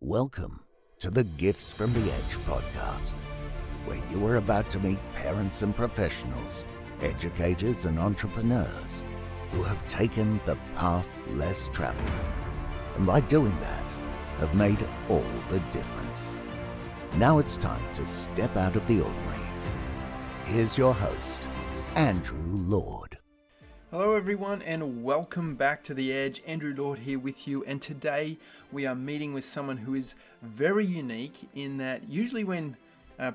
Welcome to the Gifts from the Edge podcast, where you are about to meet parents and professionals, educators and entrepreneurs who have taken the path less traveled, and by doing that, have made all the difference. Now it's time to step out of the ordinary. Here's your host, Andrew Lord. Hello everyone and welcome back to The Edge. Andrew Lord here with you, and today we are meeting with someone who is very unique in that usually when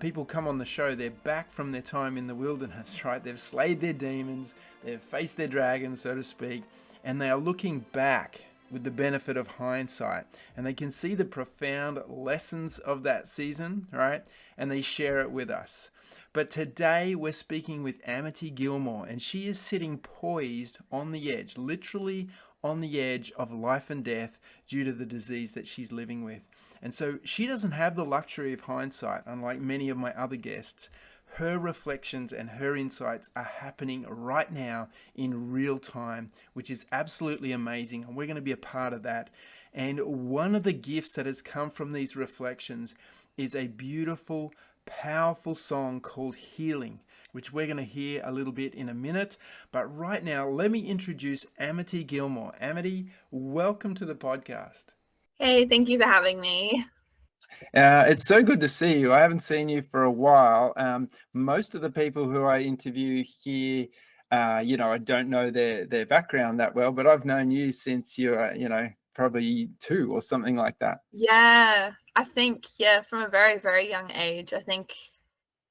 people come on the show, they're back from their time in the wilderness, right? They've slayed their demons, they've faced their dragons, so to speak, and they are looking back with the benefit of hindsight, and they can see the profound lessons of that season, right? And they share it with us. But today we're speaking with Amity Gilmour, and she is sitting poised on the edge, literally on the edge of life and death due to the disease that she's living with. And so she doesn't have the luxury of hindsight, unlike many of my other guests. Her reflections and her insights are happening right now in real time, which is absolutely amazing, and we're going to be a part of that. And one of the gifts that has come from these reflections is a beautiful, powerful song called Healing, which we're going to hear a little bit in a minute. But right now, let me introduce Amity Gilmour. Amity, welcome to the podcast. Hey, thank you for having me. It's so good to see you. I haven't seen you for a while. Most of the people who I interview here, I don't know their background that well, but I've known you since you were, probably 2 or something like that. Yeah, I think, from a very, very young age. I think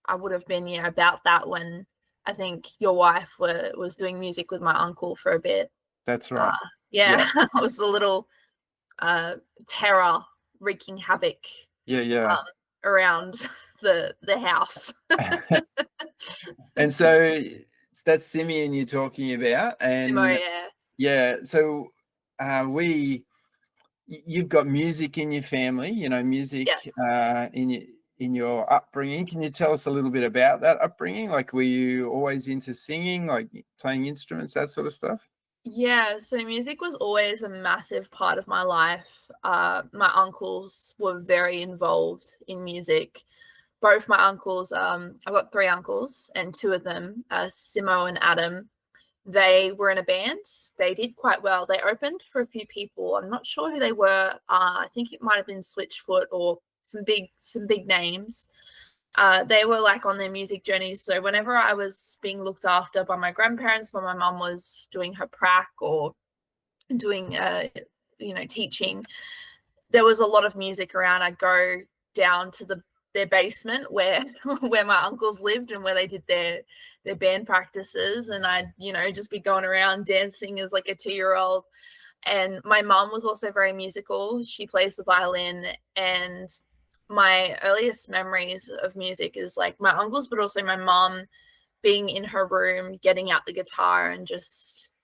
I would have been, about that when I think your wife was doing music with my uncle for a bit. That's right. Yeah. I was a little terror wreaking havoc around the house. And so that's Simeon you're talking about. And Simo, so you've got music in your family, music. Yes. In your upbringing. Can you tell us a little bit about that upbringing? Like, were you always into singing, like playing instruments, that sort of stuff? Yeah, so music was always a massive part of my life. My uncles were very involved in music. Both my uncles, I've got 3 uncles, and 2 of them, Simo and Adam, they were in a band. They did quite well. They opened for a few people. I'm not sure who they were. I think it might have been Switchfoot or some big names. They were like on their music journeys. So whenever I was being looked after by my grandparents, when my mum was doing her prac or doing, teaching, there was a lot of music around. I'd go down to their basement where my uncles lived and where they did their band practices, and I'd just be going around dancing as like a 2-year-old. And my mum was also very musical. She plays the violin, and my earliest memories of music is like my uncles, but also my mum being in her room, getting out the guitar and just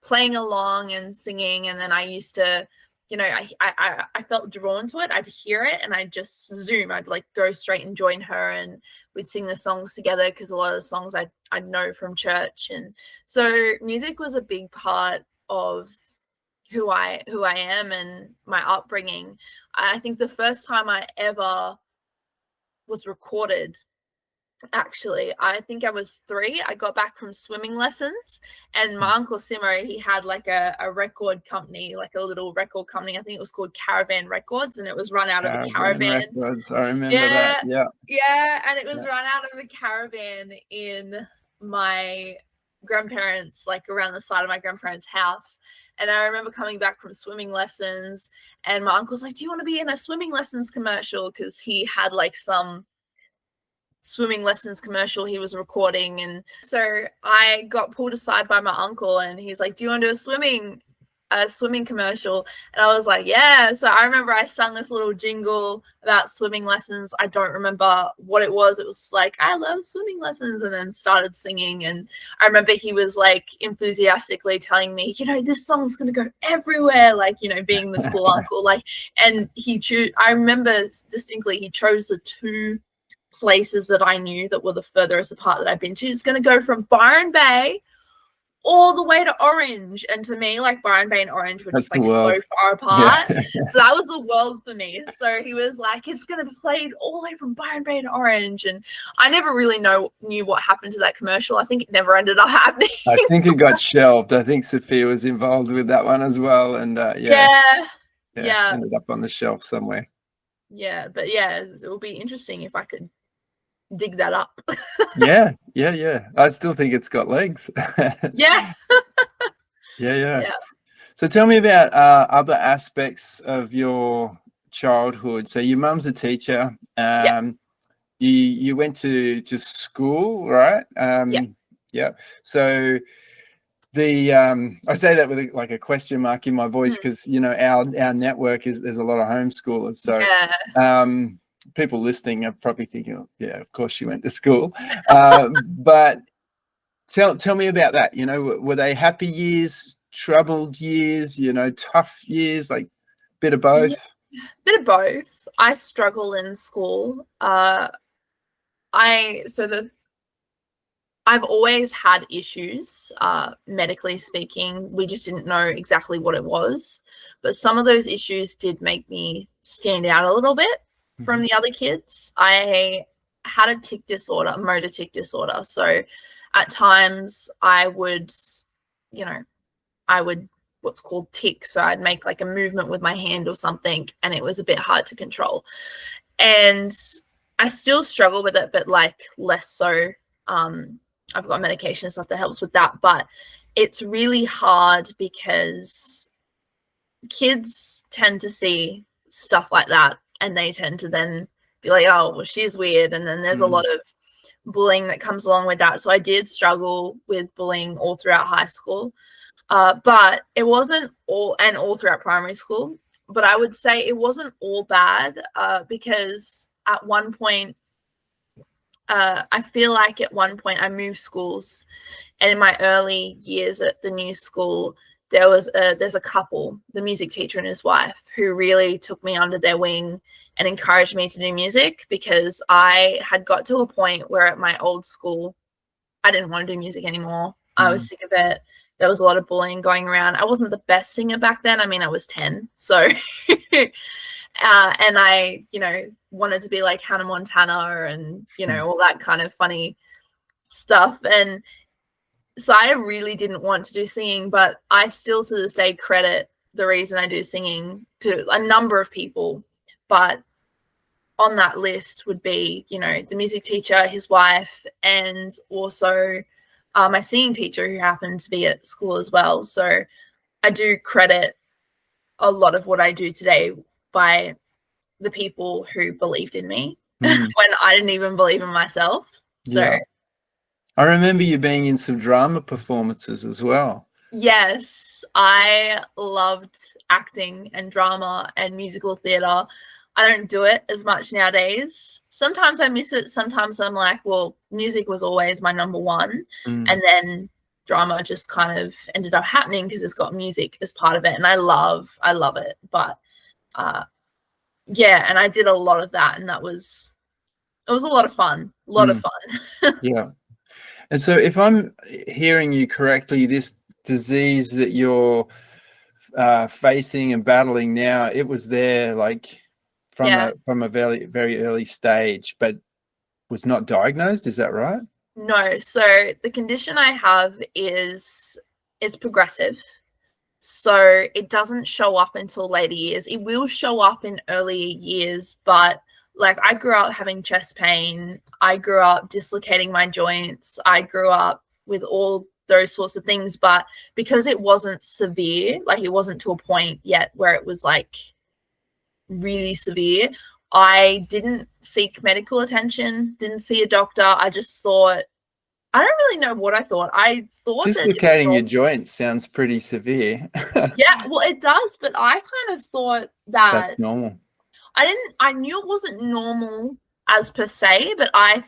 playing along and singing. And then I used to, I felt drawn to it. I'd hear it and I'd just zoom. I'd like go straight and join her, and we'd sing the songs together because a lot of the songs I know from church. And so music was a big part of who I am and my upbringing. I think the first time I ever was recorded, actually, I think I was 3. I got back from swimming lessons, and my uncle Simo, he had like a record company, like a little record company. I think it was called Caravan Records, and it was run out of a caravan. Records. I remember that. Yeah, and it was run out of a caravan in my grandparents, like around the side of my grandparents' house. And I remember coming back from swimming lessons, and my uncle's like, "Do you want to be in a swimming lessons commercial?" Because he had like some swimming lessons commercial he was recording. And so I got pulled aside by my uncle, and he's like, "Do you want to do a swimming commercial?" And I was like, "Yeah." So I remember I sung this little jingle about swimming lessons. I don't remember what it was. It was like, "I love swimming lessons," and then started singing. And I remember he was like enthusiastically telling me, "This song's going to go everywhere," like, being the cool uncle. Like, and I remember distinctly, he chose the 2 places that I knew that were the furthest apart that I've been to. It's going to go from Byron Bay all the way to Orange. And to me, like Byron Bay and Orange were just That's like the world. so far apart. Yeah. So that was the world for me. So he was like, it's going to be played all the way from Byron Bay to Orange. And I never really knew what happened to that commercial. I think it never ended up happening. I think it got shelved. I think Sophia was involved with that one as well. And Yeah. ended up on the shelf somewhere. Yeah. But yeah, it will be interesting if I could dig that up. Yeah. I still think it's got legs. Yeah. Yeah. So tell me about other aspects of your childhood. So your mum's a teacher. You went to school, right? Yeah. So the I say that with like a question mark in my voice because our network there's a lot of homeschoolers. So people listening are probably thinking, oh, yeah, of course she went to school. But tell me about that. Were they happy years, troubled years, tough years, like bit of both? Yeah, bit of both. I struggle in school. I've always had issues, medically speaking. We just didn't know exactly what it was. But some of those issues did make me stand out a little bit from the other kids. I had a motor tic disorder. So at times I would what's called tick. So I'd make like a movement with my hand or something, and it was a bit hard to control. And I still struggle with it, but like less so. I've got medication and stuff that helps with that, but it's really hard because kids tend to see stuff like that and they tend to then be like, oh, well, she's weird. And then there's a lot of bullying that comes along with that. So I did struggle with bullying all throughout high school, but it wasn't all throughout primary school. But I would say it wasn't all bad because at one point, I feel like at one point I moved schools, and in my early years at the new school, there's a couple, the music teacher and his wife, who really took me under their wing and encouraged me to do music, because I had got to a point where at my old school, I didn't want to do music anymore. I was sick of it. There was a lot of bullying going around. I wasn't the best singer back then. I mean, I was 10, so and I, wanted to be like Hannah Montana and, all that kind of funny stuff. And so I really didn't want to do singing, but I still to this day credit the reason I do singing to a number of people. But on that list would be, the music teacher, his wife, and also my singing teacher, who happened to be at school as well. So I do credit a lot of what I do today by the people who believed in me when I didn't even believe in myself. So I remember you being in some drama performances as well. Yes, I loved acting and drama and musical theatre. I don't do it as much nowadays. Sometimes I miss it. Sometimes I'm like, well, music was always my number one. And then drama just kind of ended up happening because it's got music as part of it. And I love it. But and I did a lot of that, and it was a lot of fun. Yeah. And so if I'm hearing you correctly, this disease that you're facing and battling now, it was there like from a very, very early stage, but was not diagnosed. Is that right? No. So the condition I have is progressive. So it doesn't show up until later years. It will show up in earlier years, but like I grew up having chest pain. I grew up dislocating my joints. I grew up with all those sorts of things, but because it wasn't severe, like it wasn't to a point yet where it was like really severe, I didn't seek medical attention, didn't see a doctor. I just thought, I don't really know what I thought. I thought dislocating your joints sounds pretty severe. Yeah, well, it does, but I kind of thought that that's normal. I knew it wasn't normal as per se, but I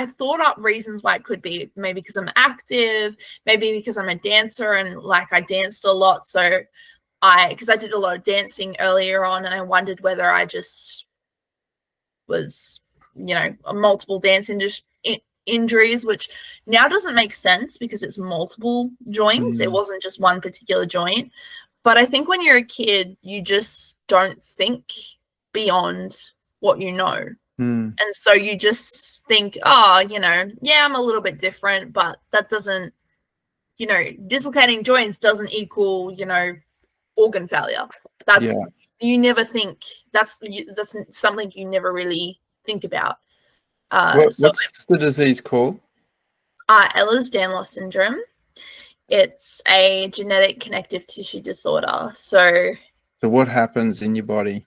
thought up reasons why it could be. Maybe because I'm active, maybe because I'm a dancer and like I danced a lot. So because I did a lot of dancing earlier on, and I wondered whether I just was, a multiple dance injuries, which now doesn't make sense because it's multiple joints. It wasn't just one particular joint. But I think when you're a kid, you just don't think beyond what you know. And so you just think, oh, you know, yeah, I'm a little bit different, but that doesn't, you know, dislocating joints doesn't equal, you know, organ failure. That's you never think that's something you never really think about. What's the disease called? Ehlers-Danlos Syndrome. It's a genetic connective tissue disorder. So what happens in your body?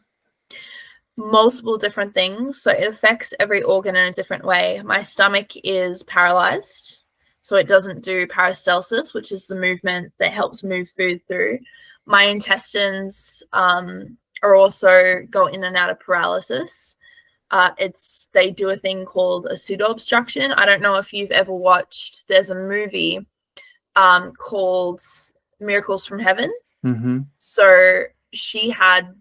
Multiple different things. So it affects every organ in a different way. My stomach is paralyzed, so it doesn't do peristalsis, which is the movement that helps move food through. My intestines are also go in and out of paralysis. They do a thing called a pseudo obstruction. I don't know if you've ever watched. There's a movie called Miracles from Heaven. So she had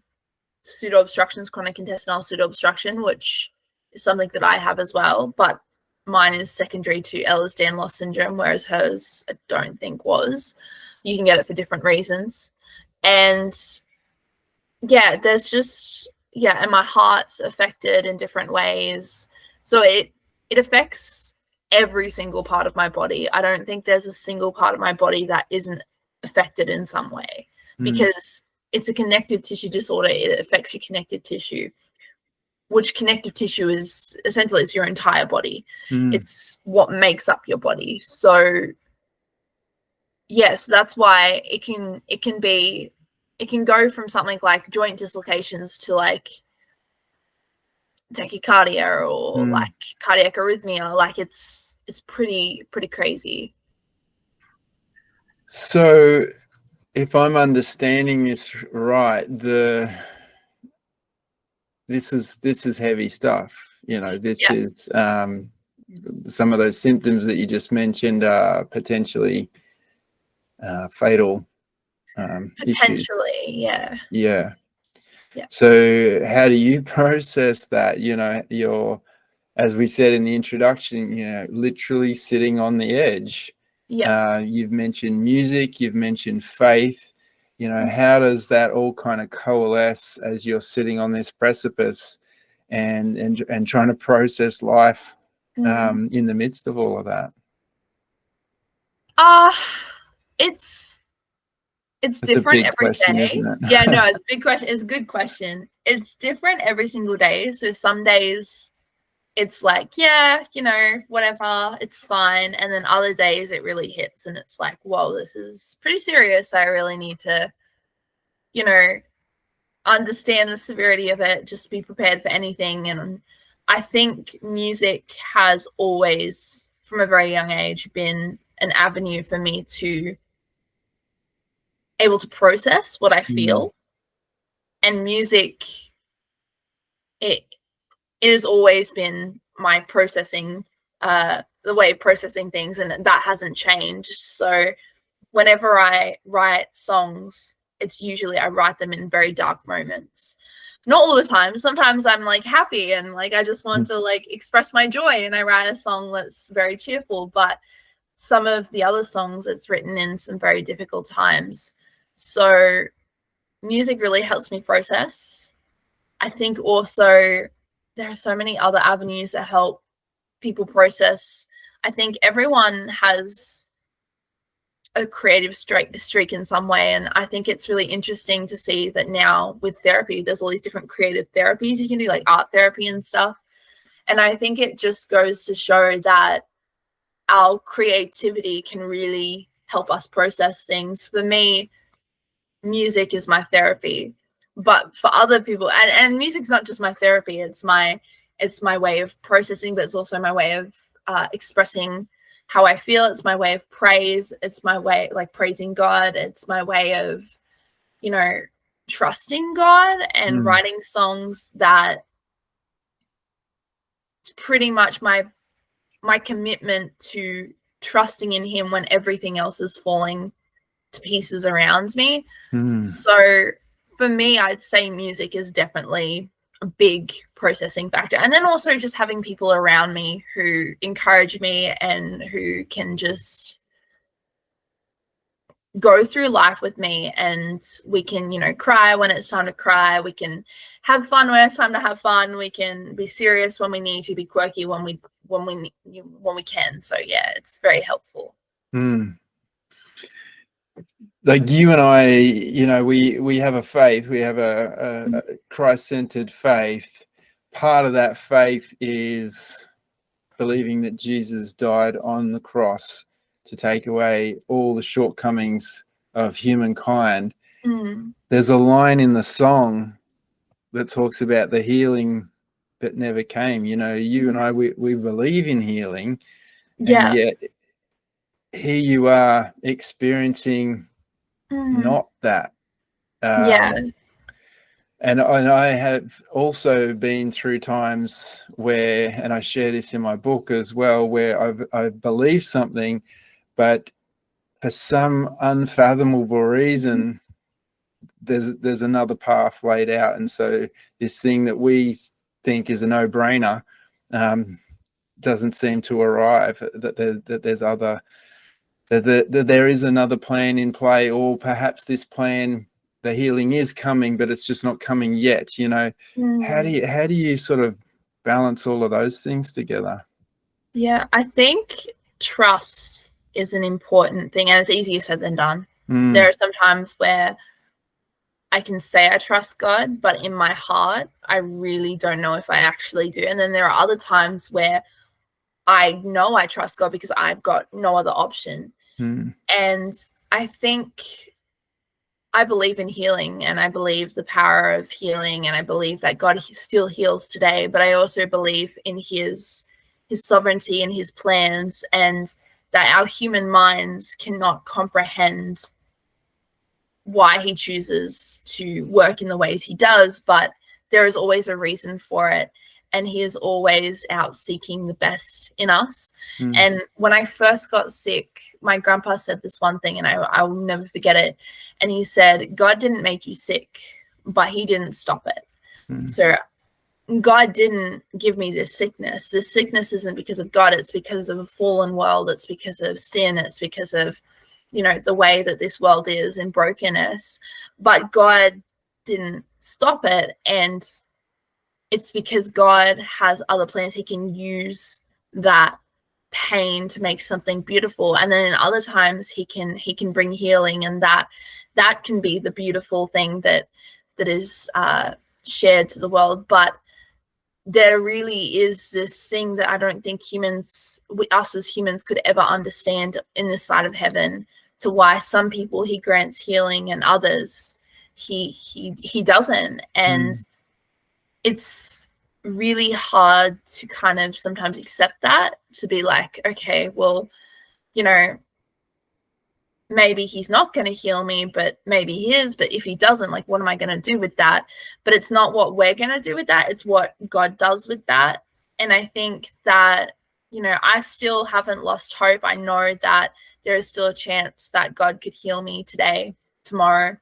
pseudo obstructions, chronic intestinal pseudo obstruction, which is something that I have as well, but mine is secondary to Ehlers-Danlos syndrome, whereas hers I don't think was. You can get it for different reasons. And yeah, there's just, and my heart's affected in different ways. So it affects every single part of my body. I don't think there's a single part of my body that isn't affected in some way, because it's a connective tissue disorder. It affects your connective tissue, which connective tissue is essentially it's your entire body. It's what makes up your body. So yes, that's why it can go from something like joint dislocations to like tachycardia or like cardiac arrhythmia. Like it's pretty crazy. So if I'm understanding this right, this is heavy stuff. You know, this is some of those symptoms that you just mentioned are potentially fatal. Potentially, issues. Yeah. So how do you process that? You know, you're, as we said in the introduction, you know, literally sitting on the edge. You've mentioned music, you've mentioned faith. You know, how does that all kind of coalesce as you're sitting on this precipice and trying to process life in the midst of all of that? It's different every question, day. Isn't it? Yeah, no, it's a big question. It's a good question. It's different every single day. So some days it's like, yeah, you know, whatever, it's fine. And then other days it really hits and it's like, whoa, this is pretty serious. I really need to, you know, understand the severity of it, just be prepared for anything. And I think music has always, from a very young age, been an avenue for me to able to process what I feel. And music, it has always been my processing, the way of processing things, and that hasn't changed. So whenever I write songs, it's usually I write them in very dark moments. Not all the time. Sometimes I'm like happy and like I just want to like express my joy and I write a song that's very cheerful. But some of the other songs, it's written in some very difficult times. So music really helps me process. I think also there are so many other avenues that help people process. I think everyone has a creative streak in some way, and I think it's really interesting to see that now with therapy there's all these different creative therapies you can do, like art therapy and stuff. And I think it just goes to show that our creativity can really help us process things. For me, music is my therapy, but for other people, and music's not just my therapy, it's my way of processing, but it's also my way of expressing how I feel. It's my way of praise. It's my way, like praising God. It's my way of, you know, trusting God and writing songs that it's pretty much my commitment to trusting in Him when everything else is falling to pieces around me. So for me, I'd say music is definitely a big processing factor. And then also just having people around me who encourage me and who can just go through life with me, and we can, you know, cry when it's time to cry. We can have fun when it's time to have fun. We can be serious when we need to, be quirky when we can. So yeah, it's very helpful. Like you and I, you know, we have a faith. We have a Christ-centered faith. Part of that faith is believing that Jesus died on the cross to take away all the shortcomings of humankind. There's a line in the song that talks about the healing that never came. You know, you and I, we believe in healing, and yet here you are experiencing not that. And I have also been through times where, and I share this in my book as well, where I believe something, but for some unfathomable reason, there's another path laid out. And so this thing that we think is a no-brainer doesn't seem to arrive, that there's other, that there is another plan in play, or perhaps this plan, the healing is coming, but it's just not coming yet. You know, how do you sort of balance all of those things together? Yeah, I think trust is an important thing, and it's easier said than done. There are some times where I can say I trust God, but in my heart, I really don't know if I actually do. And then there are other times where I know I trust God because I've got no other option. And I think I believe in healing, and I believe the power of healing, and I believe that God still heals today, but I also believe in his sovereignty and his plans, and that our human minds cannot comprehend why he chooses to work in the ways he does, but there is always a reason for it, and he is always out seeking the best in us. And when I first got sick, my grandpa said this one thing, and I will never forget it. And he said, God didn't make you sick, but he didn't stop it. So God didn't give me this sickness. This sickness isn't because of God. It's because of a fallen world. It's because of sin. It's because of, you know, the way that this world is in brokenness. But God didn't stop it. And it's because God has other plans. He can use that pain to make something beautiful. And then in other times he can bring healing, and that can be the beautiful thing that is shared to the world. But there really is this thing that I don't think us as humans could ever understand in this side of heaven, to why some people he grants healing and others he doesn't. And it's really hard to kind of sometimes accept that, to be like, okay, well, you know, maybe he's not going to heal me, but maybe he is. But if he doesn't, like, what am I going to do with that? But it's not what we're going to do with that. It's what God does with that. And I think that, you know, I still haven't lost hope. I know that there is still a chance that God could heal me today, tomorrow,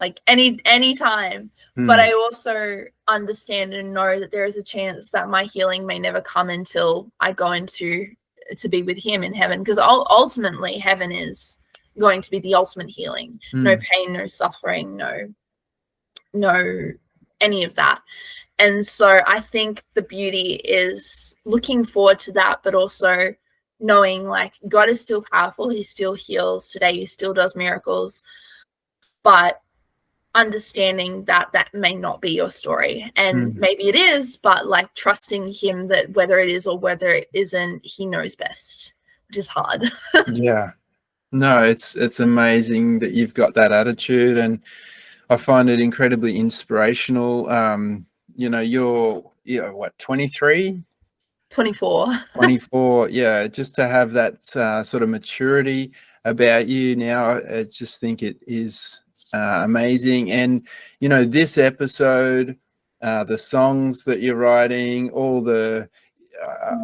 like any time. But I also understand and know that there is a chance that my healing may never come until I go to be with him in heaven, because ultimately heaven is going to be the ultimate healing. No pain, no suffering, no any of that. And so I think the beauty is looking forward to that, but also knowing, like, God is still powerful. He still heals today. He still does miracles. But understanding that may not be your story, and maybe it is, but like trusting him that whether it is or whether it isn't, he knows best, which is hard. Yeah. No, it's amazing that you've got that attitude, and I find it incredibly inspirational. You know, you're what, 23? 24. 24, yeah, just to have that sort of maturity about you now, I just think it is amazing. And, you know, this episode, the songs that you're writing, all the,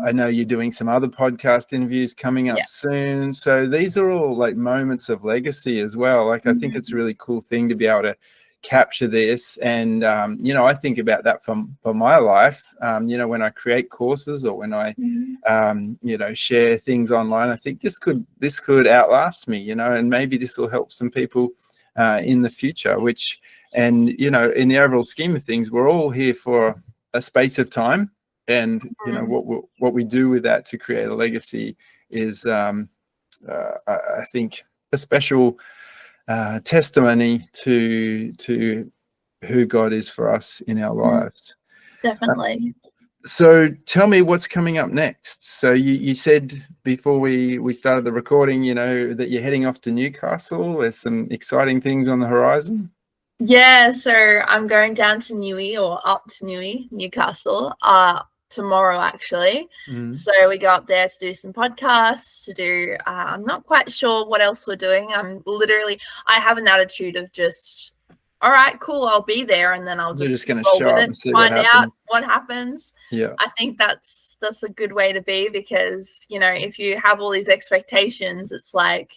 I know you're doing some other podcast interviews coming up soon. So these are all like moments of legacy as well. Like, I think it's a really cool thing to be able to capture this. And I think about that for my life. When I create courses or when I share things online, I think this could outlast me, and maybe this will help some people in the future, in the overall scheme of things, we're all here for a space of time. And what we do with that to create a legacy is I think a special testimony to who God is for us in our lives. Definitely. So tell me what's coming up next. So you said before we started the recording, that you're heading off to Newcastle. There's some exciting things on the horizon. Yeah, so I'm going down to up to Newcastle, tomorrow actually. So we go up there to do some podcasts, I'm not quite sure what else we're doing. I have an attitude of just, all right, cool, I'll be there, and then I'll just going to show up and see find out what happens. Yeah, I think that's a good way to be, because if you have all these expectations, it's like,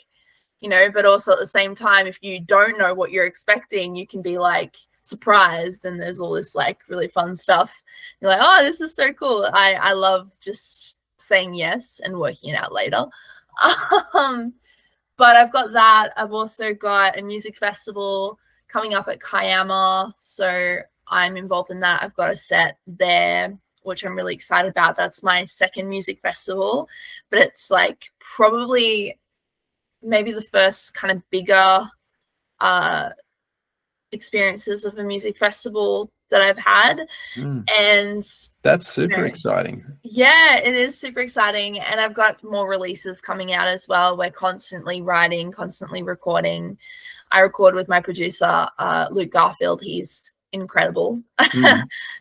but also at the same time, if you don't know what you're expecting, you can be like surprised, and there's all this like really fun stuff. You're like, oh, this is so cool. I love just saying yes and working it out later. But I've got that. I've also got a music festival coming up at Kiama, so I'm involved in that. I've got a set there, which I'm really excited about. That's my second music festival, but it's like probably maybe the first kind of bigger experiences of a music festival that I've had. And that's super exciting. Yeah, it is super exciting. And I've got more releases coming out as well. We're constantly writing, constantly recording. I record with my producer, Luke Garfield. He's incredible.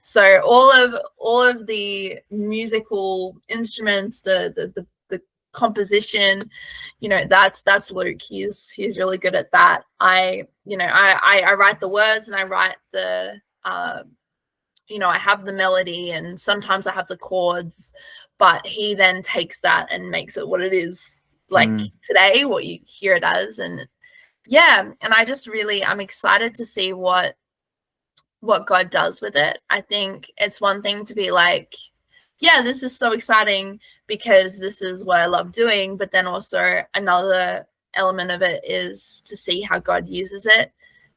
So all of the musical instruments, the composition, that's Luke. He's really good at that. I write the words, and I write the I have the melody, and sometimes I have the chords, but he then takes that and makes it what it is, like today, what you hear it as. And yeah, and I'm excited to see what God does with it. I think it's one thing to be like, yeah, this is so exciting because this is what I love doing. But then also another element of it is to see how God uses it,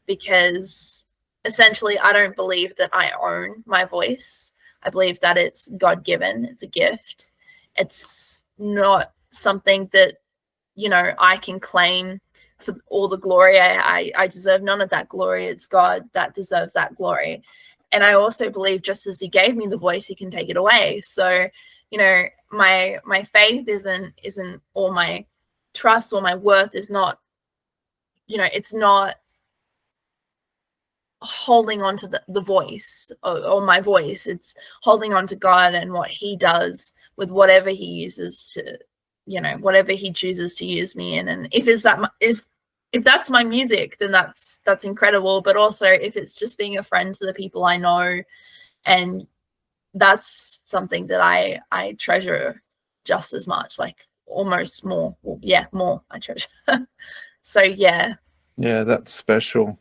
because essentially I don't believe that I own my voice. I believe that it's God-given. It's a gift. It's not something that, I can claim for all the glory. I deserve none of that glory. It's God that deserves that glory. And I also believe just as he gave me the voice, he can take it away. So, my faith isn't, or my trust or my worth is not, it's not holding on to the voice or my voice. It's holding on to God and what he does with whatever he uses to, whatever he chooses to use me in. And if that's my music, then that's incredible. But also if it's just being a friend to the people I know, and that's something that I treasure just as much, like almost more. Yeah, more I treasure. So yeah. Yeah, that's special.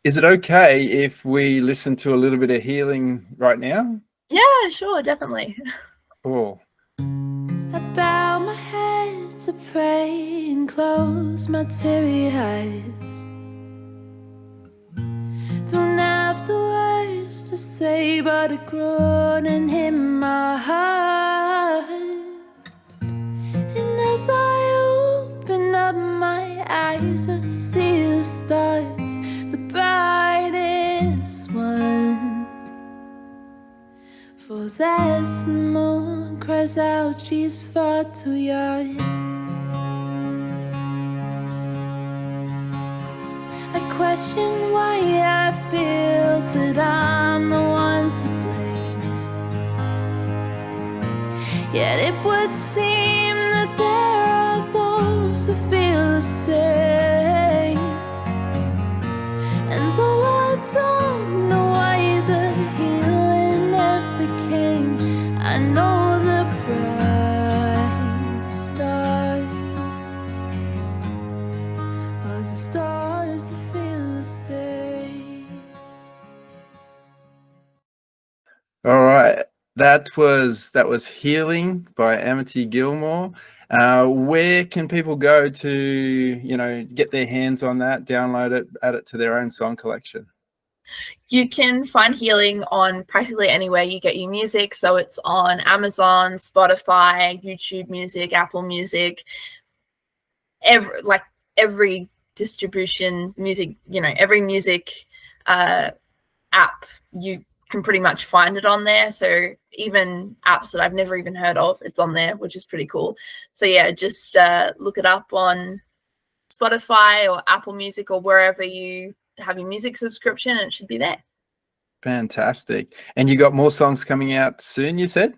Is it okay if we listen to a little bit of healing right now? Yeah, sure, definitely. Cool. I bow my head to pray and close my teary eyes. Don't have the words to say, but a groaning in my heart. And as I open up my eyes, I see the stars, the brightest one. Falls as the moon cries out, she's far too young. I question why I feel that I'm the one to blame. Yet it would seem that there are those who feel the same. And though I don't know why the healing never came, I know the bright star are the stars that feel the same. All right. That was Healing by Amity Gilmour. Where can people go to, get their hands on that, download it, add it to their own song collection? You can find Healing on practically anywhere you get your music. So it's on Amazon, Spotify, YouTube Music, Apple Music, every distribution music, every music app, you can pretty much find it on there. So even apps that I've never even heard of, it's on there, which is pretty cool. So yeah, just look it up on Spotify or Apple Music or wherever you have your music subscription, and it should be there. Fantastic. And you got more songs coming out soon, you said?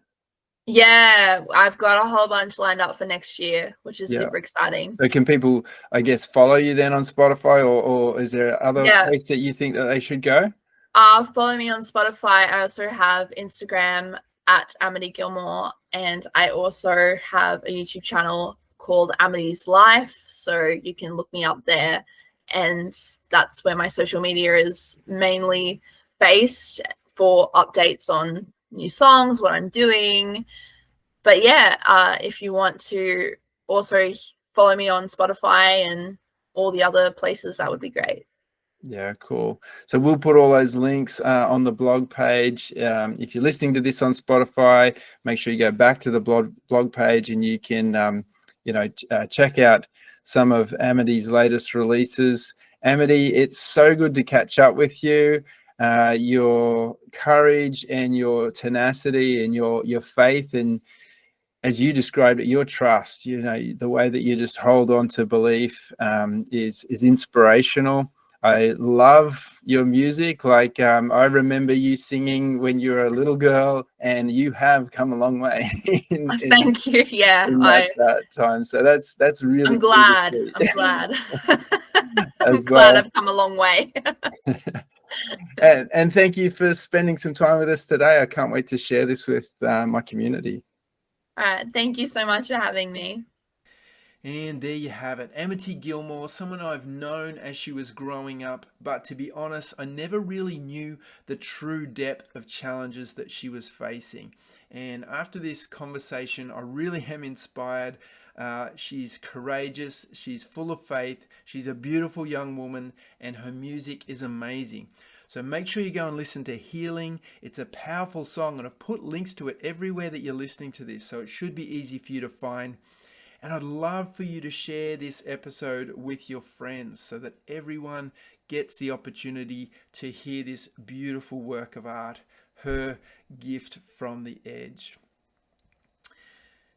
Yeah, I've got a whole bunch lined up for next year, which is super exciting. So can people, I guess, follow you then on Spotify, or is there other ways that you think that they should go? Follow me on Spotify. I also have Instagram at Amity Gilmour, and I also have a YouTube channel called Amity's Life. So you can look me up there, and that's where my social media is mainly based for updates on new songs, what I'm doing. But yeah, if you want to also follow me on Spotify and all the other places, that would be great. Yeah, cool. So we'll put all those links on the blog page. If you're listening to this on Spotify, make sure you go back to the blog page, and you can, check out some of Amity's latest releases. Amity, it's so good to catch up with you. Your courage and your tenacity and your faith, and as you described it, your trust, the way that you just hold on to belief is inspirational. I love your music. I remember you singing when you were a little girl, and you have come a long way. Thank you. Yeah, in that time. So that's really. I'm glad. I'm glad. I'm glad I've come a long way. and thank you for spending some time with us today. I can't wait to share this with my community. All right. Thank you so much for having me. And there you have it. Amity Gilmour, someone I've known as she was growing up, but to be honest, I never really knew the true depth of challenges that she was facing. And after this conversation, I really am inspired. She's courageous, she's full of faith, she's a beautiful young woman, and her music is amazing. So make sure you go and listen to Healing. It's a powerful song, and I've put links to it everywhere that you're listening to this, so it should be easy for you to find. And I'd love for you to share this episode with your friends so that everyone gets the opportunity to hear this beautiful work of art, her gift from the edge.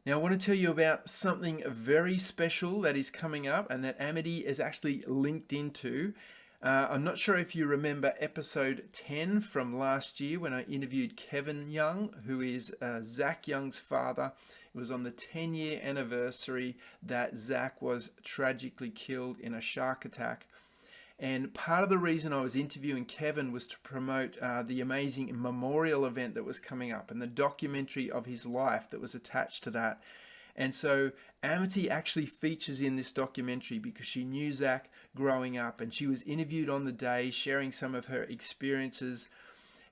Now, I want to tell you about something very special that is coming up and that Amity is actually linked into. I'm not sure if you remember episode 10 from last year when I interviewed Kevin Young, who is Zach Young's father. It was on the 10-year anniversary that Zach was tragically killed in a shark attack. And part of the reason I was interviewing Kevin was to promote the amazing memorial event that was coming up and the documentary of his life that was attached to that. And so Amity actually features in this documentary because she knew Zach growing up, and she was interviewed on the day, sharing some of her experiences.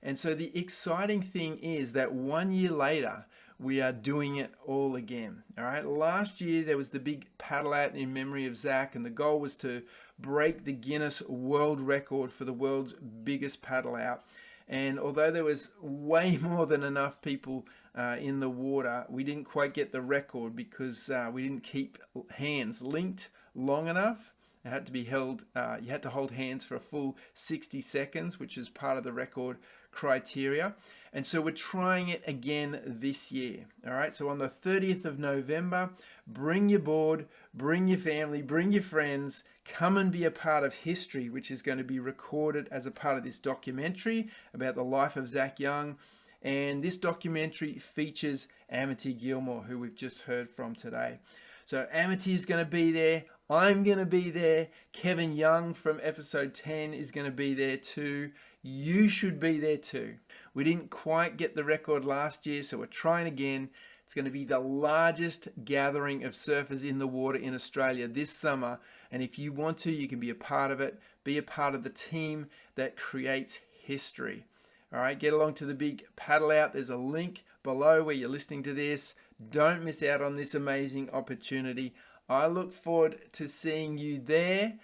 And so the exciting thing is that 1 year later, we are doing it all again. All right. Last year, there was the big paddle out in memory of Zach, and the goal was to break the Guinness World Record for the world's biggest paddle out. And although there was way more than enough people in the water, we didn't quite get the record because we didn't keep hands linked long enough. It had to be held, you had to hold hands for a full 60 seconds, which is part of the record criteria. And so we're trying it again this year. All right. So on the 30th of November, bring your board, bring your family, bring your friends, come and be a part of history, which is going to be recorded as a part of this documentary about the life of Zach Young. And this documentary features Amity Gilmour, who we've just heard from today. So Amity is going to be there. I'm going to be there. Kevin Young from episode 10 is going to be there too. You should be there too. We didn't quite get the record last year, so we're trying again. It's going to be the largest gathering of surfers in the water in Australia this summer. And if you want to, you can be a part of it. Be a part of the team that creates history. All right, get along to the big paddle out. There's a link below where you're listening to this. Don't miss out on this amazing opportunity. I look forward to seeing you there.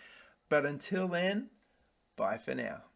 But until then, bye for now.